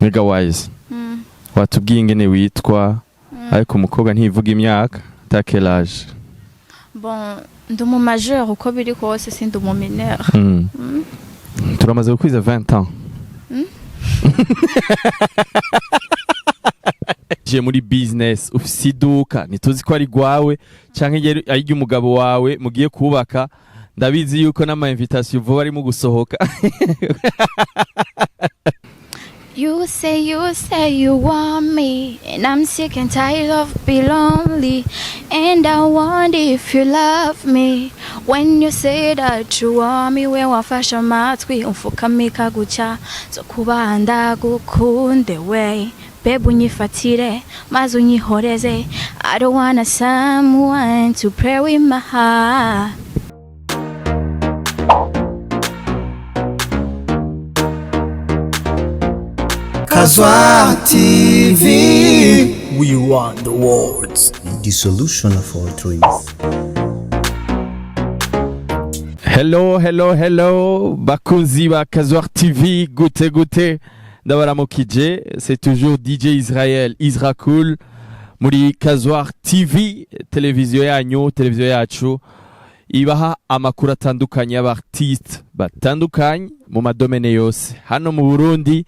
Mega wise. Watubwiye ingene witwa ariko umukobwa ntivuga imyaka takelage. Bon, ndi mu majeur uko biri kose sindi mu mineur. Turamaze gukwiza 20 ans. Je muri business ufise iduka nituzi ko ari gwawe canke ari ry'umugabo wawe mugiye kubaka ndabizi yuko n'ama invitation vuba ari mu gusohoka. You say you want me, and I'm sick and tired of being lonely, and I wonder if you love me. When you say that you want me, we wafashe amatwi umfukamika guca zo kuba ndagukunde we. Babe unyifatire maze unyihoreze. I don't wanna someone to pray with my heart. WISE TV. We want the words, the solution of all dreams. Hello, bakunzi ba WISE TV, gute. Ndabaramukije, c'est toujours DJ Israel, Isra Cool, muri WISE TV, televiziyo yanyu, televiziyo yacu, ibaha amakuru atandukanye y'abartiste batandukanye mu madomene yose. Hano mu Burundi,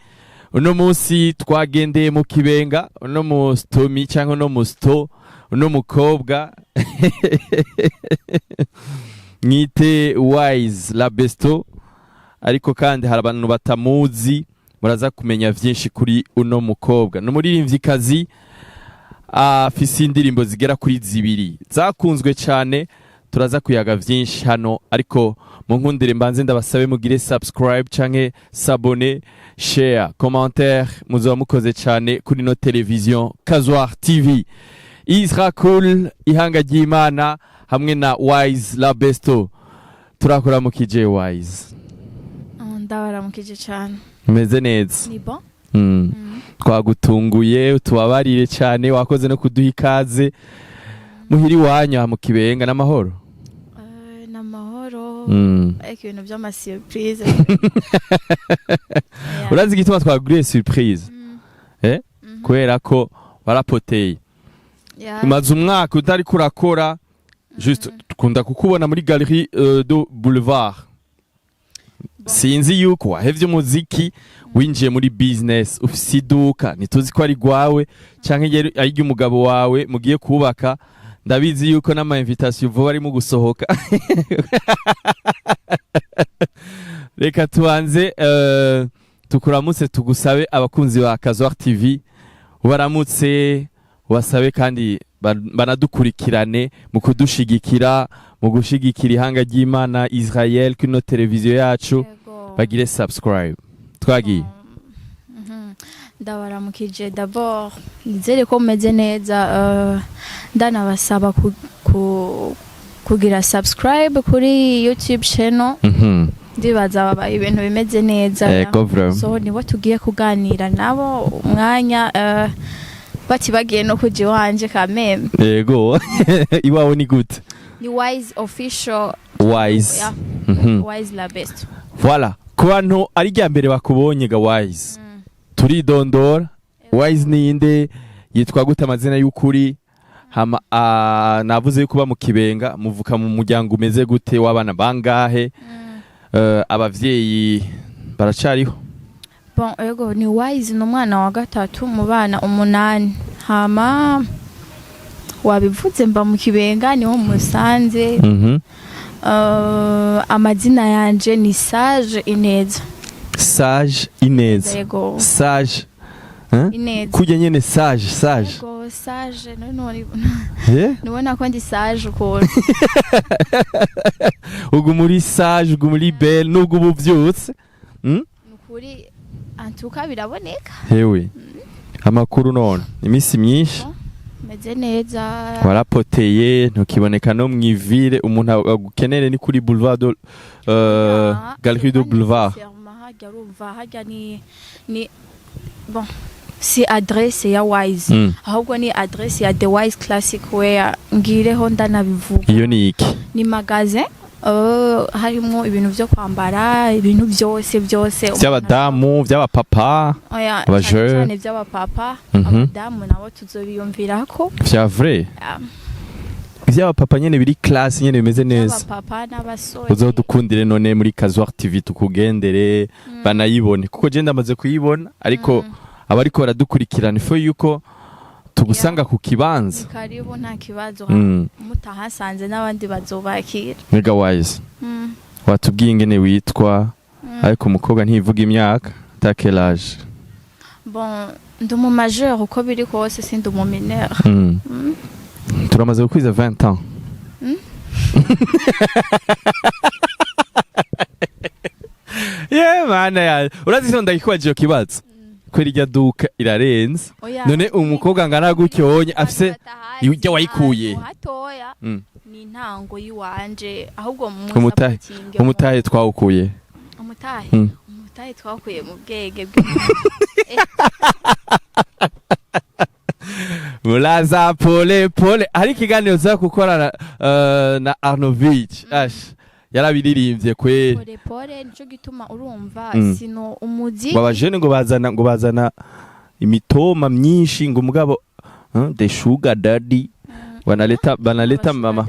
uno munsi twagendeye mu Kibenga, uno mu Stomi cyangwa uno mu Sto, uno mukobwa mwite WISE La Besto, ariko kandi hari abantu batamuzi, muraza kumenya vyinshi kuri uno mukobwa. N'umuririmvyikazi afise indirimbo zigera kuri 2 zakunzwe cyane, turaza kuyaga vyinshi hano, ariko mu nkundire mbanze ndabasabe mugire subscribe canke s'abonner, share, commentaire, muzoba mukoze cyane kuri no television WISE TV. Isra Cool, ihanga ry'Imana hamwe na WISE La Besto. Turakora mu kije WISE. Ndabaramukije cyane. Meze neza. Ni bon? Twagutunguye, tubabarire cyane, wakoze no kuduha ikaze. Muhiri wanyu mu Kibenga n'amahoro. N'amahoro. Ariko ibintu by'ama surprise. Urazi gituma twaguriye surprise? Kubera ko warapoteye. Umaze umwaka utari kurakora, juste tukunda kukubona muri galerie de boulevard. Sinzi yuko wahevye umuziki winjiye muri business ufise iduka nituzi ko ari gwawe canke ari ry'umugabo wawe mugiye kubaka ndabizi yuko n'ama invitation vuba ari mu gusohoka. Reka tubanze tukuramutse tugusabe abakunzi ba WISE TV ubaramutse wasabe kandi banadukurikirane mu kudushigikira mu gushigikira ihanga ry'Imana Israel kino televiziyo yacu bagire subscribe. Twagiye. Ndabaramukije d'abord nizere ko meze neza, ndanabasaba kugira subscribe kuri YouTube channel. Ndibaza babaye ibintu bimeze neza. So nibo tugiye kuganira nabo umwanya bati bagiye no kuji wanje kameme. Yego. Iwawe ni gute? Ni WISE official. WISE. WISE La Besto. Voilà. Ku bantu ari rya mbere bakubonye ga WISE. Turidondora. WISE ni inde, yitwa gute amazina y'ukuri? Hama navuze yuko ba mu Kibenga, muvuka mu muryango umeze gute w'abana bangahe? Abavyeyi baracariho? Bon, ego ni WISE n'umwana wa gatatu mu bana 8. Hama wabivuze mba mu Kibenga niho musanze. Amazina yanje ni Sage Ineza. Sage Ineza. Ego. Sage. Ineza. Kujya nyene Sage. Ego Sage nubona ko ndi Sage ko. Ugu muri Sage, ugu muri Belle, nugu buvyutse. Nukuri antuka biraboneka. Hewe. Amakuru none imisi myinshi. Meze neza. Warapoteye ntukiboneka no mwivire, umuntu agukenere ni kuri boulevard galerie de boulevard. Hajya ni bon, si adresse ya WISE. Ahubwo ni adresse ya The WISE Classic Wear. Ngireho ndanabivuga. Iyo ni iki? Ni magasin harimo ibintu byo kwambara, ibintu byose by'abadamu, by'abapapa, oya abaje cyane by'abapapa, abadamu nabo tuzobiyumvirako vya vrai. Iby'abapapa nyene biri class nyene bimeze neza. Abapapa n'abasore uzodukundire none muri Kazuar TV tukugendere banayibone kuko je ndamaze kuyibona ariko abariko baradukurikirana ifo yuko tugusanga ku kibanza. Karibu nta kibazo mutahasanze n'abandi bazobakira. Mega Wise watubwiye ingene witwa ariko umukobwa ntivuga imyaka takelage. Bon ndumu majeur uko biri kose sindi mu mineur. Turamaze gukwiza 20 ans. Yeah man, urazi so ndagikwaje kibazo. Kweri rya duka irarenze. None umukobwa ngana gucyonye afise ujya wayikuye. Hatoya. Ni ntango yiwanje ahubwo mu umutahe twawukuye. Umutahe twawukuye mu bwege bwe. Mulaza pole hari ikiganiro za gukora na Arnovich yarabiririmbye kweri pole nico gituma urumva sino umuziki babajene ngo bazana imitoma myinshi ngo mugabo the sugar daddy banaleta mama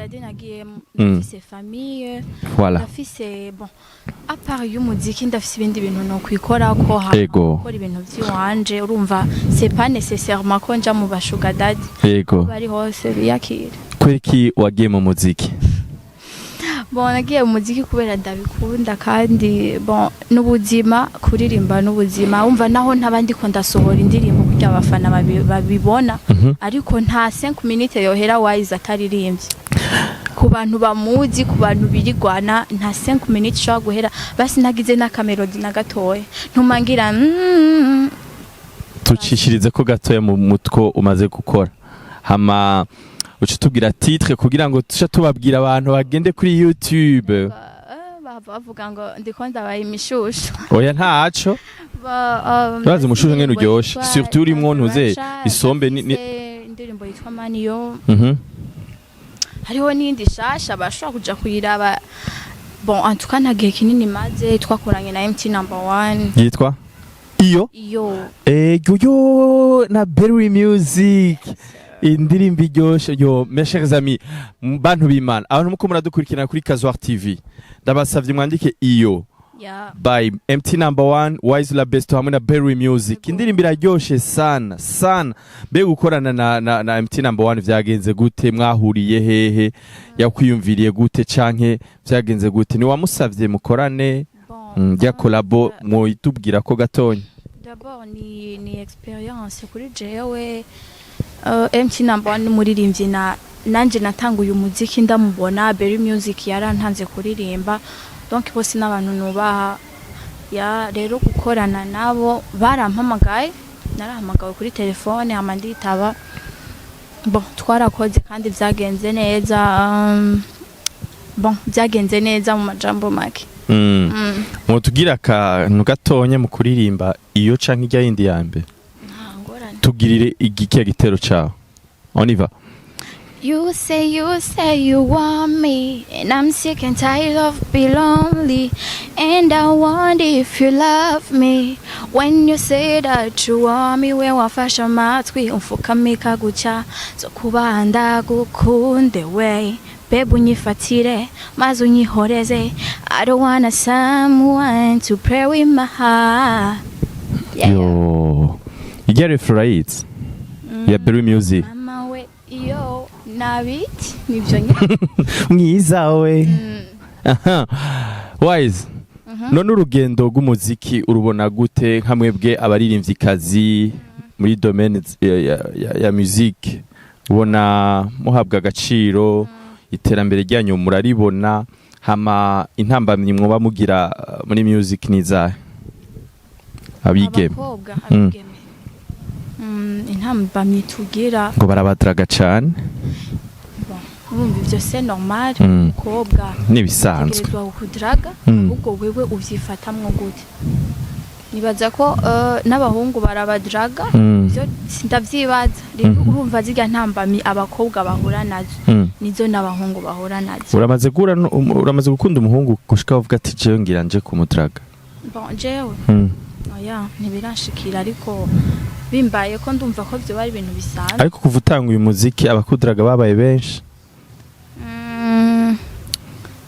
ndafise famille ndafise bon à part y'umuziki ndafise ibindi bintu no kwikora ko hakora ibintu by'iwanje urumva c'est pas nécessairement ko nja mu bashuga daddy bari hose biyakira kweki wagiye mu muziki. Bon nagiye mu muziki kubera ndabikunda kandi bon n'ubuzima kuririmba n'ubuzima umva naho ntabandi ko ndasohora indirimbo kugira abafana babibona ariko nta 5 minutes yohera Wise ataririmbye ku bantu bamuzi ku bantu birigwana nta 5 minutes sho guhera basi nagize na kamelodi na gatoya ntumangira tucishirize ko gatoya mu mutko umaze gukora hama uca tubwira titre kugira ngo tusha tubabwira abantu bagende kuri YouTube bavuga ngo ndiko ndabaye imishusho oya ntaco bazi umushusho ngene uryoshe surtout urimo ntuze isombe ni indirimbo yitwa Maniyo hariho n'indi shasha bashobora kuja kuyiraba bon en tout cas nagiye kinini maze twakoranye na MT number 1 yitwa iyo yo na Berry Music indirimbo iryoshe yo mes chers amis bantu b'Imana abantu muko muradukurikirana kuri Kazuar TV ndabasavye mwandike iyo by MT number 1 Wise La Besto hamwe na Berry Music indirimbo iraryoshe sana mbe gukorana na MT number 1 vyagenze gute mwahuriye hehe yakwiyumviriye gute canke vyagenze gute ni wamusavye mukorane ya collabo mwoyitubwira ko gatonye. D'abord ni experience kuri jewe MT number 1 muririmbyi nanje natanguye umuziki ndamubona Berry Music yarantanze kuririmba donc bose n'abantu nubaha ya rero gukorana nabo barampamagaye narahamagawe kuri telefone amanditaba bon twarakoze kandi vyagenze neza mu majambo make mutugira akantu gatonye mu kuririmba iyo canke ijya yindi yambe tugirire igikiya gitero cawe on y va. You say you want me, and I'm sick and tired of being lonely, and I wonder if you love me. When you say that you want me, we wafasha matwi umfukamika guca zo kubanda gukunde we babe unyifatire maze unyihoreze. I don't wanna someone to pray with my heart. Yo you get it right ya Berry Music mama we yo nabiti nivyo nye mwiza we Wise none urugendo rw'umuziki urubona gute nka mwebwe abaririmvyikazi muri domaine ya musique ubona muhabwa agaciro iterambere ryanyu muraribona hama intambamyi mwoba mugira muri music niza abigeme intambamyi tugira ngo barabadraga cane urumva ivyo c'est normal umukobwa nibisanzwe kudraga ahubwo wewe uvyifatamwo gute nibaza ko n'abahungu barabadraga byo sindavyibaza rero urumva zirya ntambami abakobwa bahura nazo nizo n'abahungu bahura nazo. uramaze gukunda umuhungu gushika uvuga ati jewe ngira nje kumudraga? Bon jewe oya ntibirashikira ariko bimbaye ko ndumva ko byo bari ibintu bisanzwe. Ariko kuva utanga uyu muziki abakudraga babaye benshi?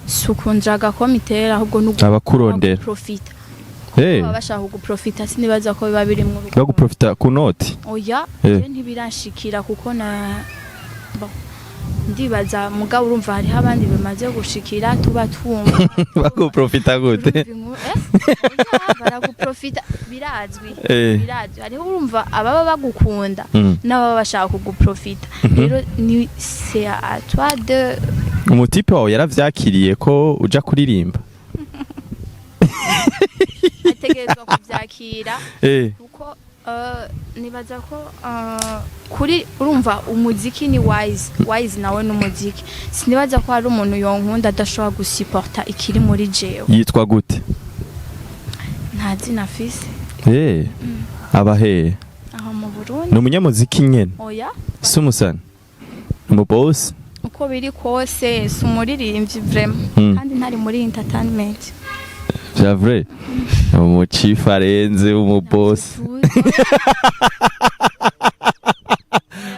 Sukundraga ko mitera ahubwo nuko abakurondera profita. baba bashaka guprofita sinibaza ko biba biri mu no guprofita ku noti. Oya ntibirashikira kuko ndibaza mugabo urumva hari abandi bamaze gushikira tuba twumva baguprofita gute? baraguprofita birazwi hariho urumva ababa bagukunda n'ababa bashaka kuguprofita rero ni c'est à toi de. Umutipe wawe yaravyakiriye ko uja kuririmba? Ategerezwa kuvyakira kuko nibaza ko kuri urumva umuziki ni wise nawe n'umuziki sinibaza ko hari umuntu yonkunda adashobora gusiporta ikiri muri jewe. Yitwa gute? Nta zina afise. Abahe aho mu Burundi? Ni umunyamuziki nyene? Oya si umusani? Umubosi? Uko biri kose si umuririmbyi vraiment kandi ntari muri entertainment. C'est vrai. Umuchief arenze umubosi.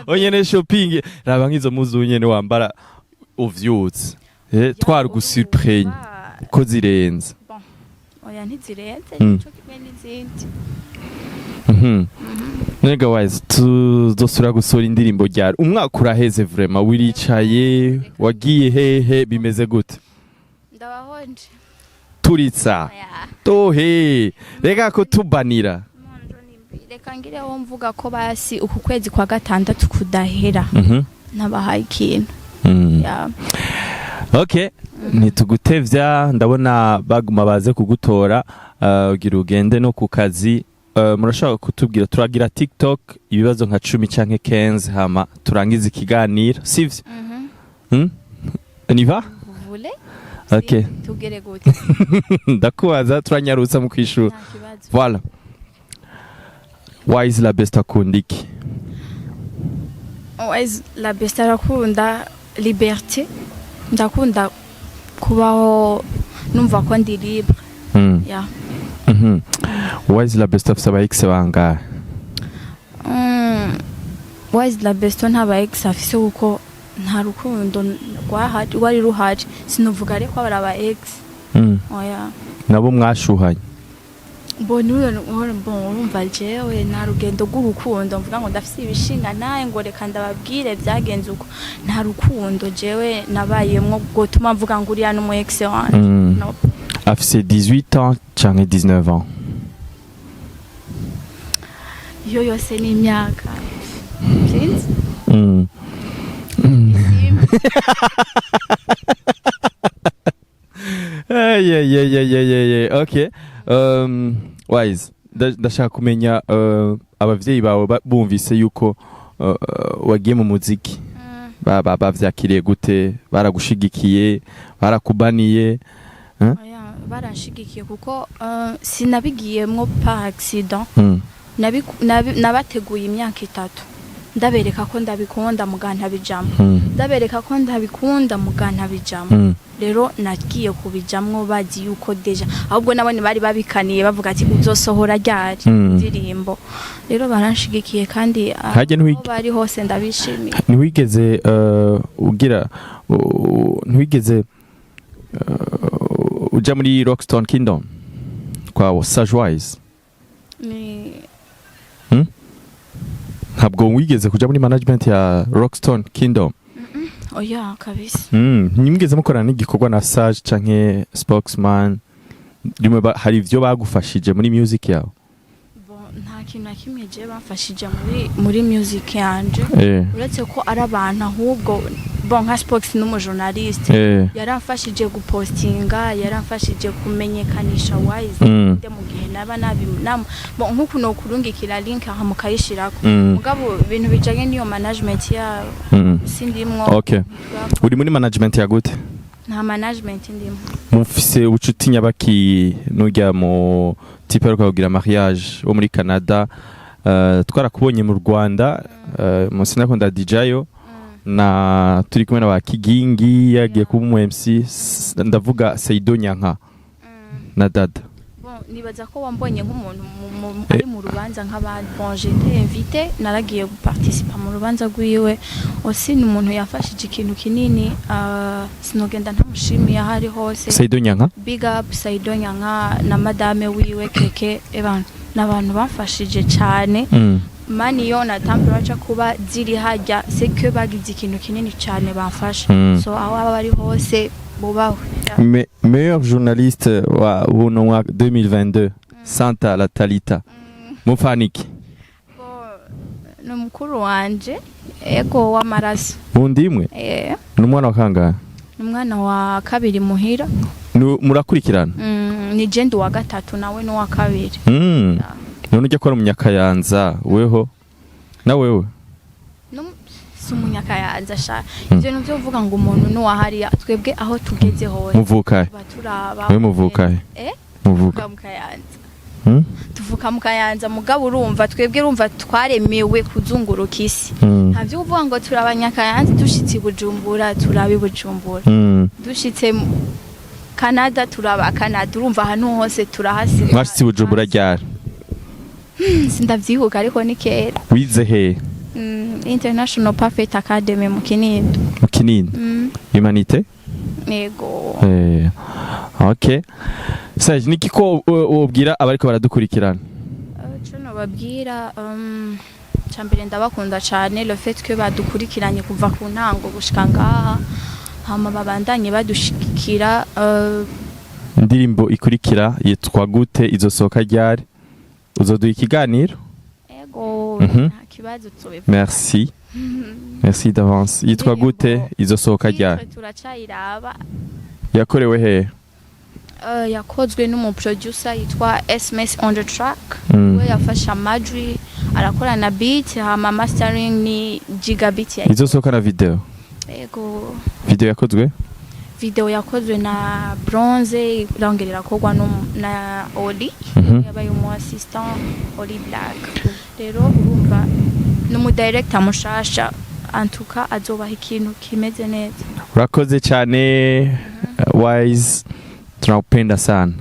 Onyene shopping raba nkizo muzu nyene wambara uvyutse. Twari gusurprendre ko zirenze. Bon. Oya ntizirenze nico kimwe n'izindi. Nega wise tuzosura gusura indirimbo ryari? Umwaka uraheze vraiment wiricaye wagiye hehe bimeze gute? Ndabahonje. Turitsa tohe reka ko tubanira reka ngire wo mvuga ko basi uku kwezi kwa gatandatu kudahera nabahaye ikintu. Okay nitugutevya ndabona baguma baze kugutora ugira ugende no ku kazi. Murashaka kutubwira turagira TikTok ibibazo nka 10 canke 15 hama turangiza ikiganiro sivyo? Niva? Okay. Tugere gute? Ndakubaza turanyarutsa mu kwishura. Voilà. WISE La Besto akundiki? WISE La Besto arakunda liberté. Ndakunda kubaho numva ko ndi libre. Yeah. WISE La Besto afise aba-ex bangahe? WISE La Besto ntaba ex afise kuko nta rukundo wari ruhari sinovuga ariko abara ex. Oya nabo mwashuhanye? Urumva jewe nta rugendo rw'urukundo mvuga ngo ndafise ibishinga naye ngo reka ndababwire byagenze uko nta rukundo jewe nabayemwo gutuma mvuga ngo uriya n'umu ex wanje. No. Afise 18 ans canke 19 ans? Yo yose ni imyaka sinzi. Okay. WISE ndashaka kumenya abavyeyi bawe bumvise yuko wagiye mu muziki bavyakiriye gute? Baragushigikiye? Barakubaniye? Barashigikiye kuko sinabigiyemwo par accident. Nabateguye imyaka 3 ndabereka ko ndabikunda muganta bijamwe. Ndabereka ko ndabikunda muganta bijamwe. Rero nagiye kubijamwo bazi yuko deja ahubwo nabone bari babikaniye bavuga ati uzosohora ryari ndirimbo. Rero baranshigikiye kandi bari hose ndabishimiye. Ntiwigeze ugira ntiwigeze uja muri Rockstone Kingdom kwa Sage WISE? Ntabwo wigeze kuja muri management ya Rockstone Kingdom? Oya kabisa. Nimwigeze mukorana n'igikorwa na Sage canke spokesman? Hari ivyo bagufashije muri music yawe? Nta kintu nakimwe je bamfashije muri music yanje. Uretse ko ari abantu ahubwo nka spokes n'umujournaliste yaramfashije gupostinga, yaramfashije kumenyekanisha WISE nde mu gihe naba nkuko no kurungikira link aha mukayishirako. Mugabo ibintu bijanye niyo management ya sindimwo. Okay. Uri muri management ya gute? nta management ndimo. mufise ubucuti nyabaki n'ujya mu tipe yo kugira mariage wo muri Canada. Twarakubonye mu Rwanda mu sinakunda DJyo na turi kumwe na ba Kigingi yagiye kuba umu MC, ndavuga Seido Nyanka na Dada. Nibaza ko wambonye nk'umuntu ari mu rubanza nk'abandi. Bon, j'étais invité, naragiye guparticipa mu rubanza rwiwe. Aussi ni umuntu yafashije ikintu kinini, sinogenda ntamushimiye ahari hose. Seido Nyanka, big up Seido Nyanka na madame wiwe Keke, n'abantu bafashije cyane. Mani yo na temperature kuba ziri hajya, c'est que bagize ikintu kinini cyane bafasha. So aho aba bari hose bubawe. Meilleur journaliste wa uno mwaka 2022 Santa la Talita mufaniki no mukuru wanje ego w'amaraso bundimwe n'umwana wa kangahe? Umwana wa kabiri muhira. Murakurikirana? Ni jendo wa gatatu nawe no wa kabiri. None ujya kora munyakayanza weho na wewe? Sumunyakayanza sha. Ivyo nivyo uvuga ngo umuntu no wahari twebwe aho tugeze hose. Muvukahe? We muvukahe? Muvuka mukayanza. Tuvuka mukayanza mugabo urumva twebwe urumva twaremewe kuzunguruka isi. Ntavyo uvuga ngo turabanyakayanza dushitse Bujumbura turabi Bujumbura. Dushitse Canada turaba Canada, urumva ahantu hose turahasi. Mwashitse Bujumbura ryari? Sindavyihuka ariko ni kera. Wize he? International Perfect Academy mu Kinindo. Mu Kinindo? Humanité? Yego. Okay. Sage niki ko ubwira abariko baradukurikirana? Cyo babwira cyambere ndabakunda cyane le fait que badukurikiranye kuva ku ntango gushika ngaha, hama babandanye badushikira. Indirimbo ikurikira yitwa gute, izosoka ryari? Uzoduha ikiganiro? Ego, nta kibazo tsobe. Merci. Merci d'avance. Yitwa gute, izosoka ryari? Turacayiraba. Yakorewe he? Yakozwe n'umu producer yitwa SMS on the track. We yafasha amajwi, arakora na beat, hama mastering ni gigabit ya. Izosoka na video? Ego. Video yakozwe? Video yakozwe na Bronze, irongerera kogwa na Oli. Yabaye umu assistant Oli Black. Rero urumva n'umu director mushasha, antuka azobaha ikintu kimeze neza. Urakoze cyane Wise, tunakupenda sana.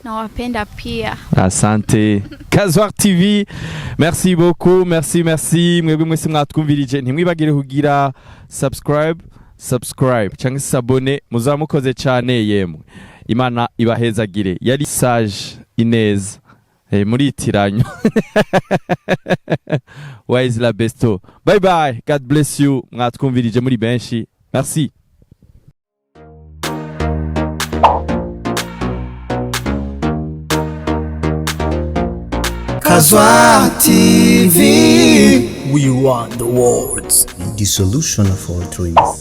Nawapenda pia. Asante. Kazwar TV, merci beaucoup, merci. Mwebwe mwese mwatwumvirije, ntimwibagire kugira subscribe cyangwa se abone, muzamukoze cyane yemwe. Imana ibahezagire. Yari Sage Inez muri itiranyo. Wise La Besto. Bye bye. God bless you. Mwatwumvirije muri benshi. Merci. Kazwa TV. We want the world's the solution of all dreams.